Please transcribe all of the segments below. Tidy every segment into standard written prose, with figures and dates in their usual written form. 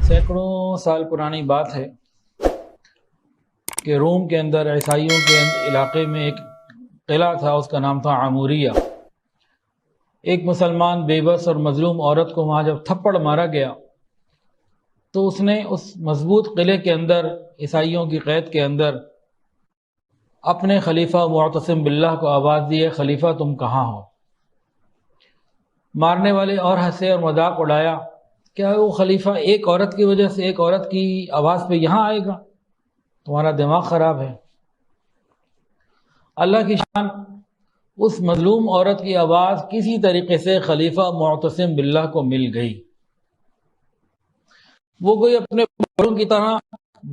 سینکڑوں سال پرانی بات ہے کہ روم کے اندر عیسائیوں کے علاقے میں ایک قلعہ تھا، اس کا نام تھا عموریہ۔ ایک مسلمان بے بس اور مظلوم عورت کو وہاں جب تھپڑ مارا گیا تو اس نے اس مضبوط قلعے کے اندر، عیسائیوں کی قید کے اندر، اپنے خلیفہ معتصم باللہ کو آواز دی ہے، خلیفہ تم کہاں ہو؟ مارنے والے اور ہنسے اور مذاق اڑایا، کیا وہ خلیفہ ایک عورت کی وجہ سے، ایک عورت کی آواز پہ یہاں آئے گا؟ تمہارا دماغ خراب ہے۔ اللہ کی شان، اس مظلوم عورت کی آواز کسی طریقے سے خلیفہ معتصم باللہ کو مل گئی۔ وہ کوئی اپنے بڑوں کی طرح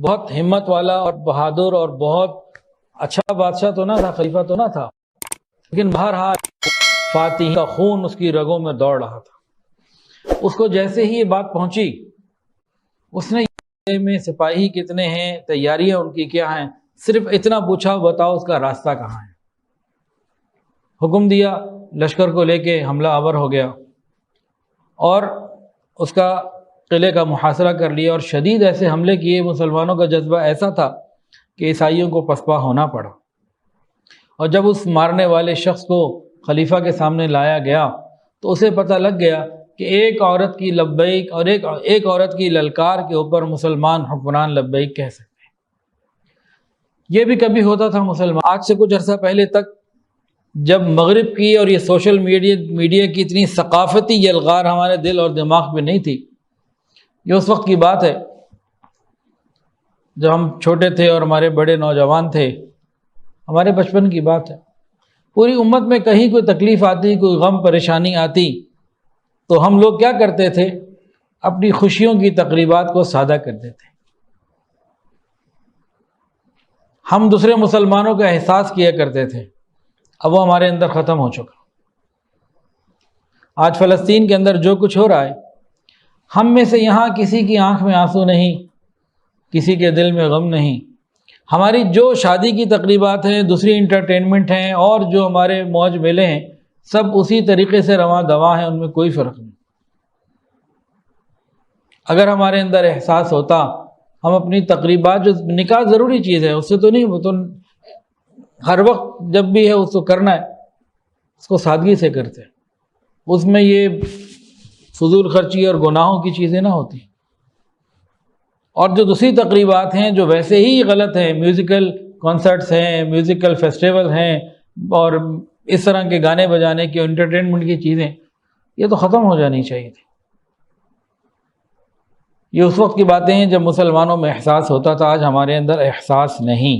بہت ہمت والا اور بہادر اور بہت اچھا بادشاہ تو نہ تھا، خلیفہ تو نہ تھا، لیکن بہرحال فاتح کا خون اس کی رگوں میں دوڑ رہا تھا۔ اس کو جیسے ہی یہ بات پہنچی، اس نے میں سپاہی کتنے ہیں، تیاریاں ان کی کیا ہیں، صرف اتنا پوچھا، بتاؤ اس کا راستہ کہاں ہے۔ حکم دیا، لشکر کو لے کے حملہ آور ہو گیا اور اس کا قلعے کا محاصرہ کر لیا، اور شدید ایسے حملے کیے، مسلمانوں کا جذبہ ایسا تھا کہ عیسائیوں کو پسپا ہونا پڑا۔ اور جب اس مارنے والے شخص کو خلیفہ کے سامنے لایا گیا تو اسے پتہ لگ گیا کہ ایک عورت کی لبیک اور ایک عورت کی للکار کے اوپر مسلمان حکمران لبیک کہہ سکتے ہیں۔ یہ بھی کبھی ہوتا تھا مسلمان، آج سے کچھ عرصہ پہلے تک، جب مغرب کی اور یہ سوشل میڈیا کی اتنی ثقافتی یلغار ہمارے دل اور دماغ پہ نہیں تھی۔ یہ اس وقت کی بات ہے جب ہم چھوٹے تھے اور ہمارے بڑے نوجوان تھے، ہمارے بچپن کی بات ہے۔ پوری امت میں کہیں کوئی تکلیف آتی، کوئی غم پریشانی آتی تو ہم لوگ کیا کرتے تھے؟ اپنی خوشیوں کی تقریبات کو سادہ کرتے تھے۔ ہم دوسرے مسلمانوں کا احساس کیا کرتے تھے، اب وہ ہمارے اندر ختم ہو چکا۔ آج فلسطین کے اندر جو کچھ ہو رہا ہے، ہم میں سے یہاں کسی کی آنکھ میں آنسو نہیں، کسی کے دل میں غم نہیں۔ ہماری جو شادی کی تقریبات ہیں، دوسری انٹرٹینمنٹ ہیں، اور جو ہمارے موج میلے ہیں، سب اسی طریقے سے رواں دواں ہیں، ان میں کوئی فرق نہیں۔ اگر ہمارے اندر احساس ہوتا، ہم اپنی تقریبات، جو نکاح ضروری چیز ہے، اس سے تو نہیں، وہ تو ہر وقت جب بھی ہے اس کو کرنا ہے، اس کو سادگی سے کرتے، اس میں یہ فضول خرچی اور گناہوں کی چیزیں نہ ہوتی۔ اور جو دوسری تقریبات ہیں جو ویسے ہی غلط ہیں، میوزیکل کانسرٹس ہیں، میوزیکل فیسٹیول ہیں، اور اس طرح کے گانے بجانے کی، انٹرٹینمنٹ کی چیزیں، یہ تو ختم ہو جانی چاہیے تھی۔ یہ اس وقت کی باتیں ہیں جب مسلمانوں میں احساس ہوتا تھا، آج ہمارے اندر احساس نہیں۔